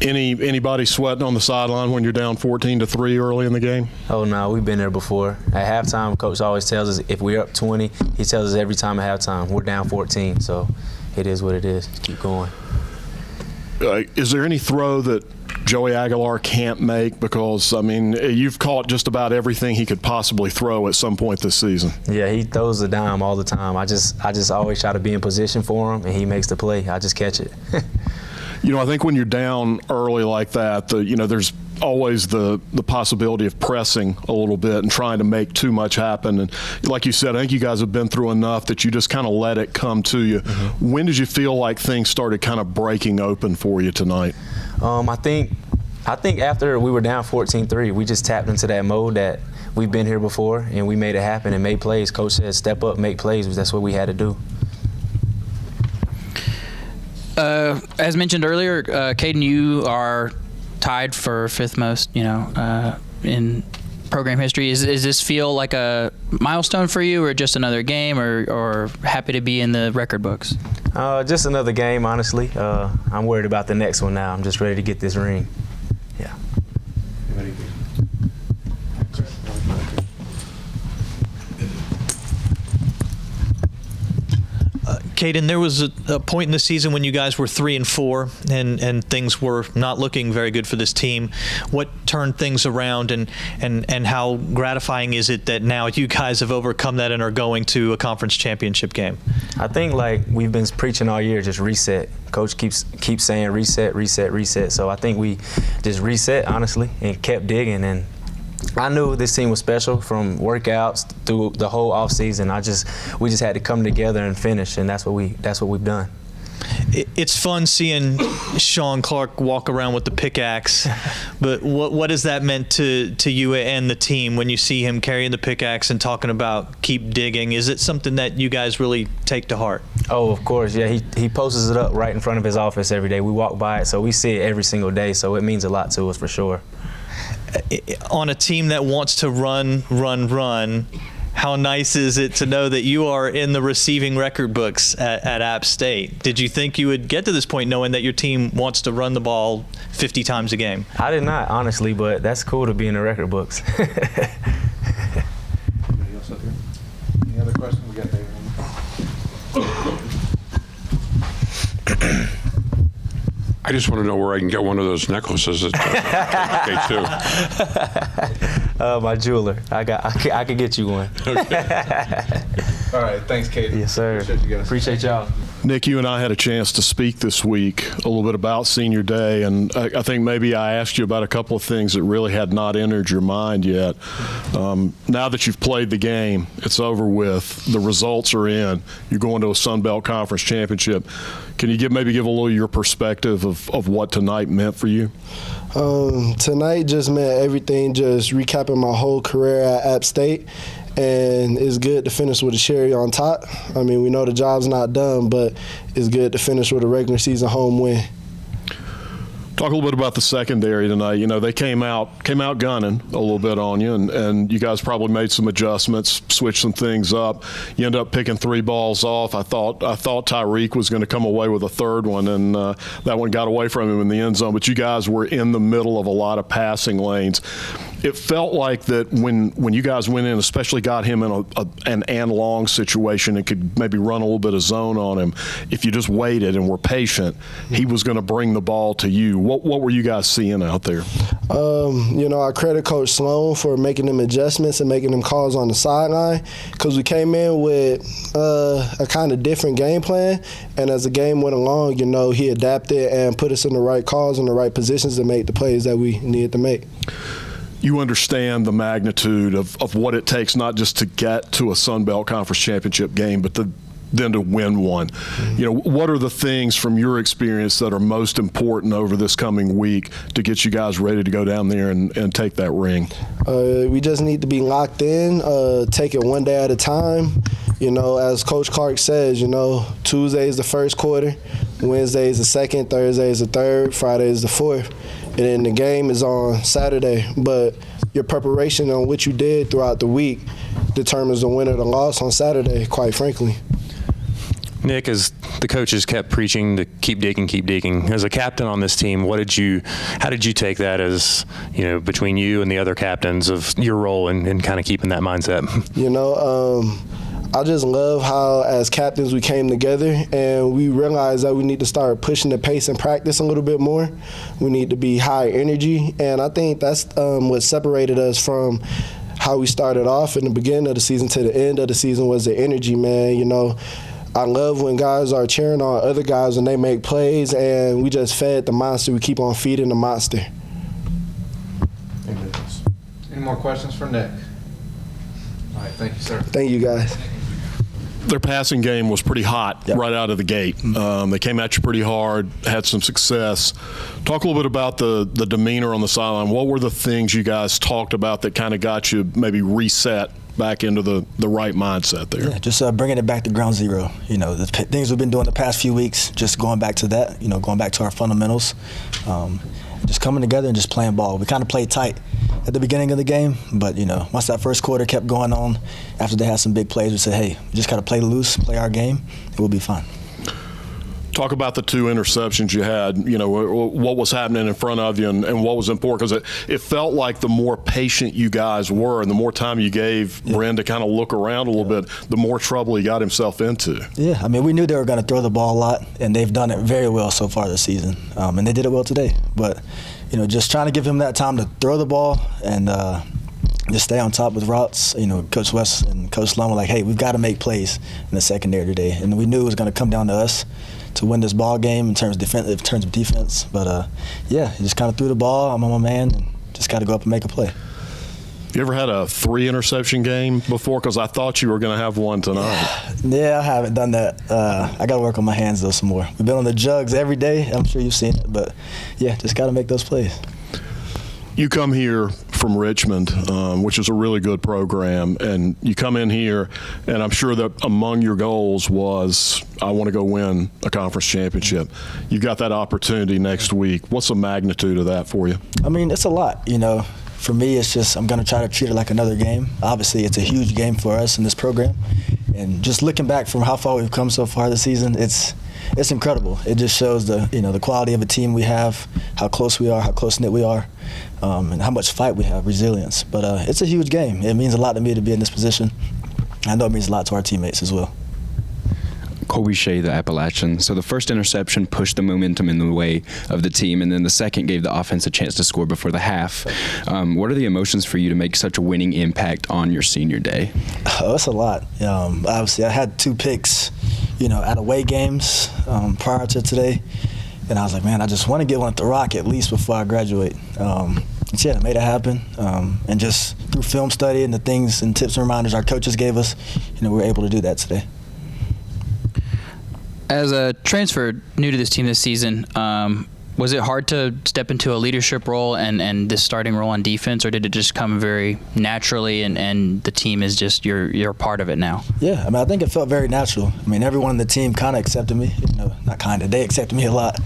Anybody sweating on the sideline when you're down 14-3 early in the game? Oh, no, we've been there before. At halftime, Coach always tells us if we're up 20, he tells us every time at halftime, we're down 14. So it is what it is. Just keep going. Is there any throw that Joey Aguilar can't make? Because, I mean, you've caught just about everything he could possibly throw at some point this season. Yeah, he throws the dime all the time. I just always try to be in position for him, and he makes the play. I just catch it. I think when you're down early like that, there's always the possibility of pressing a little bit and trying to make too much happen. And like you said, I think you guys have been through enough that you just kind of let it come to you. Mm-hmm. When did you feel like things started kind of breaking open for you tonight? I think after we were down 14-3, we just tapped into that mode that we've been here before, and we made it happen and made plays. Coach said, step up, make plays. That's what we had to do. As mentioned earlier, Kaedin, you are tied for fifth most, in program history. Is this feel like a milestone for you, or just another game, or happy to be in the record books? Just another game, honestly. I'm worried about the next one now. I'm just ready to get this ring. Yeah. Kaedin, there was a point in the season when you guys were 3-4 and things were not looking very good for this team. What turned things around, and how gratifying is it that now you guys have overcome that and are going to a conference championship game? I think, like we've been preaching all year, just reset. Coach keeps saying reset, reset, reset. So I think we just reset, honestly, and kept digging. And I knew this team was special from workouts through the whole offseason. We just had to come together and finish, and that's what we've done. It's fun seeing Sean Clark walk around with the pickaxe, but what has that meant to you and the team when you see him carrying the pickaxe and talking about keep digging? Is it something that you guys really take to heart? Oh, of course, yeah. He posts it up right in front of his office every day. We walk by it, so we see it every single day, so it means a lot to us for sure. On a team that wants to run, how nice is it to know that you are in the receiving record books at App State? Did you think you would get to this point knowing that your team wants to run the ball 50 times a game? I did not, honestly, but that's cool to be in the record books. Anybody else up here? Any other questions? We got David. I just want to know where I can get one of those necklaces at K2. My jeweler. I could get you one. Okay. All right. Thanks, Kaedin. Yes, sir. Appreciate y'all. Nick, you and I had a chance to speak this week a little bit about Senior Day, and I think maybe I asked you about a couple of things that really had not entered your mind yet. Now that you've played the game, it's over with, the results are in, you're going to a Sun Belt Conference Championship. Can you maybe give a little your perspective of what tonight meant for you? Tonight just meant everything, just recapping my whole career at App State. And it's good to finish with a cherry on top. I mean, we know the job's not done, but it's good to finish with a regular season home win. Talk a little bit about the secondary tonight. They came out gunning a little bit on you, and you guys probably made some adjustments, switched some things up. You end up picking 3 balls off. I thought Tyrek was going to come away with a third one, and that one got away from him in the end zone. But you guys were in the middle of a lot of passing lanes. It felt like that when you guys went in, especially got him in an and long situation and could maybe run a little bit of zone on him, if you just waited and were patient, he was going to bring the ball to you. What were you guys seeing out there? I credit Coach Sloan for making them adjustments and making them calls on the sideline, because we came in with a kind of different game plan, and as the game went along, he adapted and put us in the right calls and the right positions to make the plays that we needed to make. You understand the magnitude of what it takes, not just to get to a Sun Belt Conference Championship game, but then to win one. What are the things from your experience that are most important over this coming week to get you guys ready to go down there and take that ring? We just need to be locked in, take it one day at a time. As Coach Clark says, Tuesday is the first quarter, Wednesday is the second, Thursday is the third, Friday is the fourth. And then the game is on Saturday. But your preparation on what you did throughout the week determines the win or the loss on Saturday, quite frankly. Nick, as the coaches kept preaching to keep digging, keep digging. As a captain on this team, how did you take that as, between you and the other captains of your role in kind of keeping that mindset? I just love how, as captains, we came together and we realized that we need to start pushing the pace in practice a little bit more. We need to be high energy, and I think that's what separated us from how we started off in the beginning of the season to the end of the season was the energy, man. I love when guys are cheering on other guys when they make plays, and we just fed the monster. We keep on feeding the monster. Any more questions for Nick? All right, thank you, sir. Thank you, guys. Their passing game was pretty hot right out of the gate. They came at you pretty hard, had some success. Talk a little bit about the demeanor on the sideline. What were the things you guys talked about that kind of got you maybe reset back into the right mindset there? Yeah, just bringing it back to ground zero. The things we've been doing the past few weeks, just going back to that, going back to our fundamentals, just coming together and just playing ball. We kind of played tight at the beginning of the game, but, once that first quarter kept going on, after they had some big plays, we said, hey, we just got to play loose, play our game, and we'll be fine. Talk about the 2 interceptions you had, what was happening in front of you and what was important, because it felt like the more patient you guys were and the more time you gave Bren to kind of look around a little bit, the more trouble he got himself into. Yeah, we knew they were going to throw the ball a lot, and they've done it very well so far this season, and they did it well today. But, just trying to give him that time to throw the ball and just stay on top with routes. Coach West and Coach Lum were like, hey, we've got to make plays in the secondary today, and we knew it was going to come down to us to win this ball game in terms of defense. But, he just kind of threw the ball. I'm on my man and just got to go up and make a play. You ever had a 3-interception game before? Because I thought you were going to have one tonight. Yeah, I haven't done that. I got to work on my hands, though, some more. We've been on the jugs every day. I'm sure you've seen it. But, just got to make those plays. You come here from Richmond, which is a really good program, and you come in here, and I'm sure that among your goals was, I want to go win a conference championship. You've got that opportunity next week. What's the magnitude of that for you? It's a lot, For me, it's just I'm going to try to treat it like another game. Obviously, it's a huge game for us in this program. And just looking back from how far we've come so far this season, it's incredible. It just shows the quality of a team we have, how close we are, how close-knit we are, and how much fight we have, resilience. But it's a huge game. It means a lot to me to be in this position. I know it means a lot to our teammates as well. Colby Shea, the Appalachian. So the first interception pushed the momentum in the way of the team, and then the second gave the offense a chance to score before the half. What are the emotions for you to make such a winning impact on your senior day? Oh, it's a lot. Obviously, I had 2 picks, at away games prior to today, and I was like, man, I just want to get one at the Rock at least before I graduate. I made it happen, and just through film study and the things and tips and reminders our coaches gave us, we were able to do that today. As a transfer new to this team this season, was it hard to step into a leadership role and this starting role on defense, or did it just come very naturally and the team is just you're part of it now? Yeah, I think it felt very natural. Everyone on the team kind of accepted me. Not kind of, they accepted me a lot.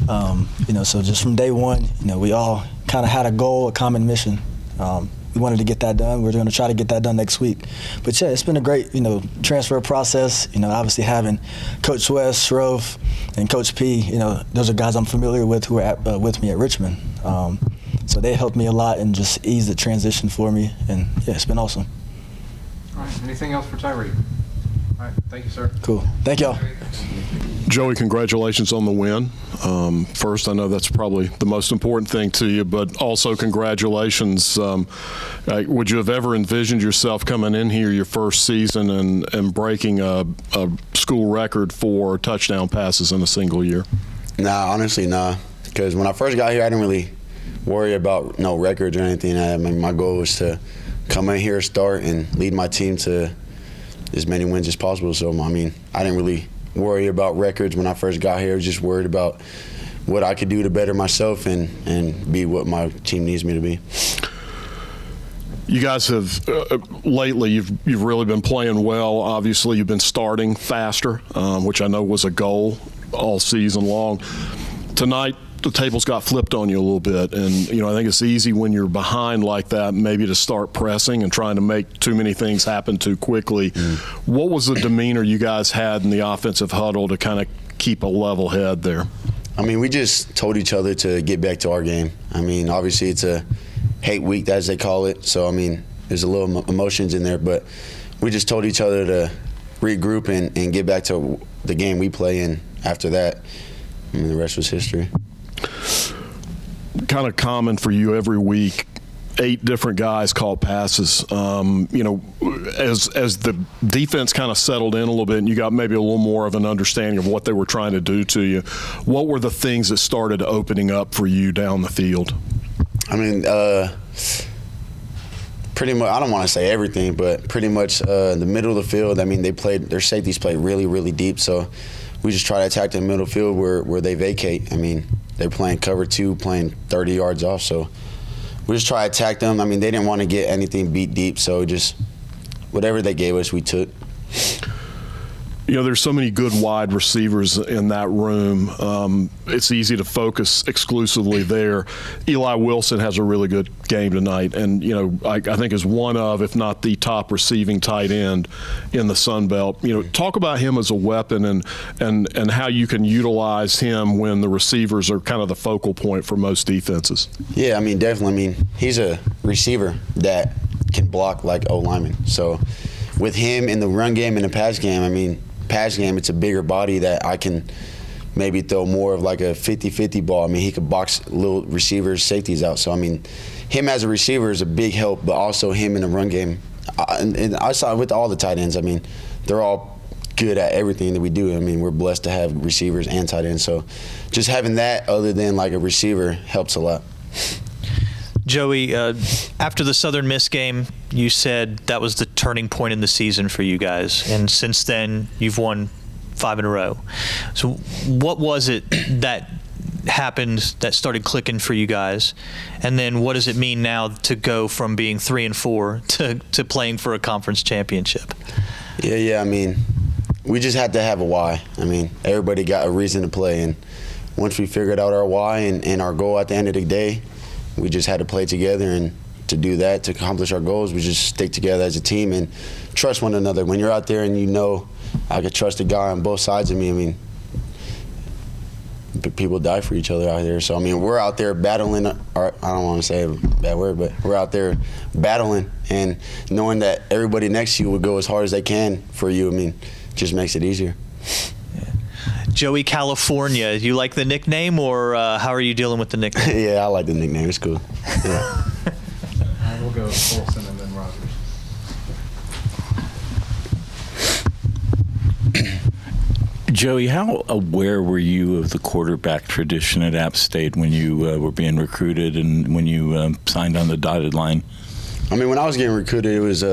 So just from day one, we all kind of had a goal, a common mission. We wanted to get that done. We're going to try to get that done next week. But it's been a great, transfer process. Obviously having Coach West, Shrove, and Coach P. Those are guys I'm familiar with who are with me at Richmond. So they helped me a lot and just eased the transition for me. And it's been awesome. All right. Anything else for Tyrek? All right. Thank you, sir. Cool. Thank y'all. Joey, congratulations on the win. First, I know that's probably the most important thing to you, but also congratulations. Would you have ever envisioned yourself coming in here your first season and breaking a school record for touchdown passes in a single year? Nah, honestly, nah. Because when I first got here, I didn't really worry about no records or anything. My goal was to come in here, start, and lead my team to as many wins as possible. So, I didn't really worry about records when I first got here. I was just worried about what I could do to better myself and be what my team needs me to be. You guys have lately. You've really been playing well. Obviously, you've been starting faster, which I know was a goal all season long. Tonight, the tables got flipped on you a little bit, and I think it's easy when you're behind like that maybe to start pressing and trying to make too many things happen too quickly. What was the demeanor you guys had in the offensive huddle to kind of keep a level head there? I mean, we just told each other to get back to our game. I mean, obviously it's a hate week, as they call it, so I mean there's a little emotions in there, but we just told each other to regroup and get back to the game we play in. After that, I mean, the rest was history. Kind of common for you every week, 8 different guys caught passes. As the defense kind of settled in a little bit and you got maybe a little more of an understanding of what they were trying to do to you, what were the things that started opening up for you down the field? I mean, pretty much, I don't want to say everything, but pretty much the middle of the field, I mean, their safeties played really, really deep, so we just try to attack the middle field where they vacate. I mean, they're playing cover 2, playing 30 yards off, so we just try to attack them. I mean, they didn't want to get anything beat deep, so just whatever they gave us, we took. There's so many good wide receivers in that room. It's easy to focus exclusively there. Eli Wilson has a really good game tonight, and I think is one of, if not the top receiving tight end in the Sun Belt. Talk about him as a weapon and how you can utilize him when the receivers are kind of the focal point for most defenses. Yeah, I mean, definitely. I mean, he's a receiver that can block like O lineman. So with him in the run game and the pass game, I mean, pass game, it's a bigger body that I can maybe throw more of like a 50-50 ball. I mean, he could box little receivers, safeties out. So, I mean, him as a receiver is a big help, but also him in the run game. And I saw it with all the tight ends. I mean, they're all good at everything that we do. I mean, we're blessed to have receivers and tight ends. So just having that other than like a receiver helps a lot. Joey, after the Southern Miss game, you said that was the turning point in the season for you guys, and since then you've won 5 in a row. So what was it that happened that started clicking for you guys, and then what does it mean now to go from being 3-4 to playing for a conference championship? Yeah. I mean, we just had to have a why. I mean, everybody got a reason to play, and once we figured out our why and our goal at the end of the day, we just had to play together, and to do that, to accomplish our goals, we just stick together as a team and trust one another. When you're out there and I could trust a guy on both sides of me, I mean, people die for each other out there. So, I mean, we're out there battling, or I don't want to say a bad word, but we're out there battling and knowing that everybody next to you will go as hard as they can for you. I mean, it just makes it easier. Joey California, do you like the nickname, or how are you dealing with the nickname? Yeah, I like the nickname. It's cool. Yeah. We'll go Olsen and then Rogers. Joey, how aware were you of the quarterback tradition at App State when you were being recruited and when you signed on the dotted line? I mean, when I was getting recruited, it was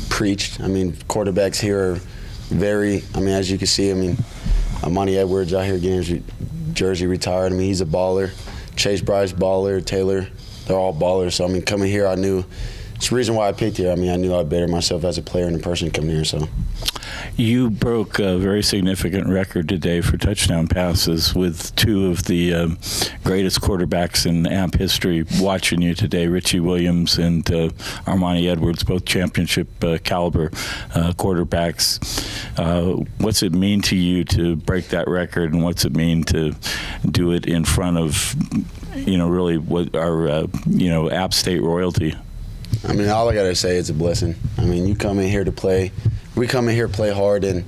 preached. I mean, quarterbacks here are as you can see, I mean, Monty Edwards out here getting his jersey retired. I mean, he's a baller. Chase Bryce, baller. Taylor, they're all ballers. So, I mean, coming here, I knew it's the reason why I picked here. I mean, I knew I'd better myself as a player and a person coming here. So, you broke a very significant record today for touchdown passes with 2 of the greatest quarterbacks in AMP history watching you today, Richie Williams and Armani Edwards, both championship caliber quarterbacks. What's it mean to you to break that record, and what's it mean to do it in front of, really what our, App State royalty? I mean, all I got to say is a blessing. I mean, you come in here to play. We come in here, play hard, and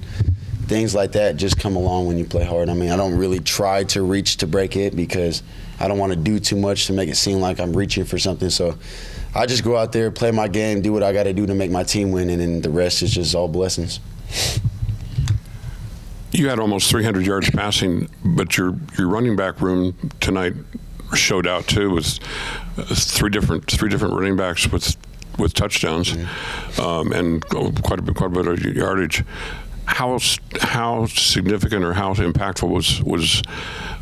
things like that just come along when you play hard. I mean, I don't really try to reach to break it because I don't want to do too much to make it seem like I'm reaching for something. So I just go out there, play my game, do what I got to do to make my team win, and then the rest is just all blessings. You had almost 300 yards passing, but your running back room tonight showed out too with three different running backs with touchdowns, and quite a bit of yardage. How significant or how impactful was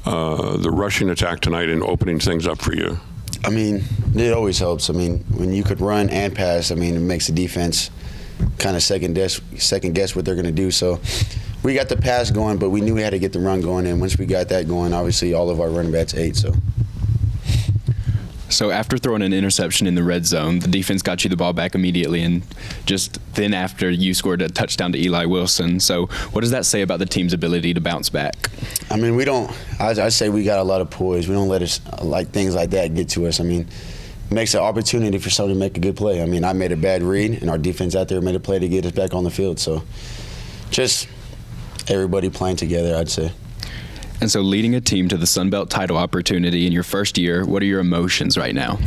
the rushing attack tonight in opening things up for you? I mean, it always helps. I mean, when you could run and pass, I mean, it makes the defense kind of second guess what they're going to do. So we got the pass going, but we knew we had to get the run going. And once we got that going, obviously all of our running backs ate. So after throwing an interception in the red zone, the defense got you the ball back immediately, and just then after you scored a touchdown to Eli Wilson. So what does that say about the team's ability to bounce back? I mean, we don't. I say we got a lot of poise. We don't let us things like that get to us. I mean, it makes an opportunity for somebody to make a good play. I mean, I made a bad read, and our defense out there made a play to get us back on the field. So just everybody playing together, I'd say. And so leading a team to the Sun Belt title opportunity in your first year, what are your emotions right now?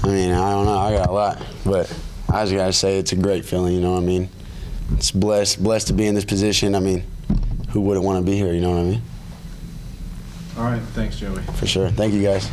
I mean, I don't know. I got a lot. But I just got to say it's a great feeling, you know what I mean? It's blessed to be in this position. I mean, who wouldn't want to be here, you know what I mean? All right. Thanks, Joey. For sure. Thank you, guys.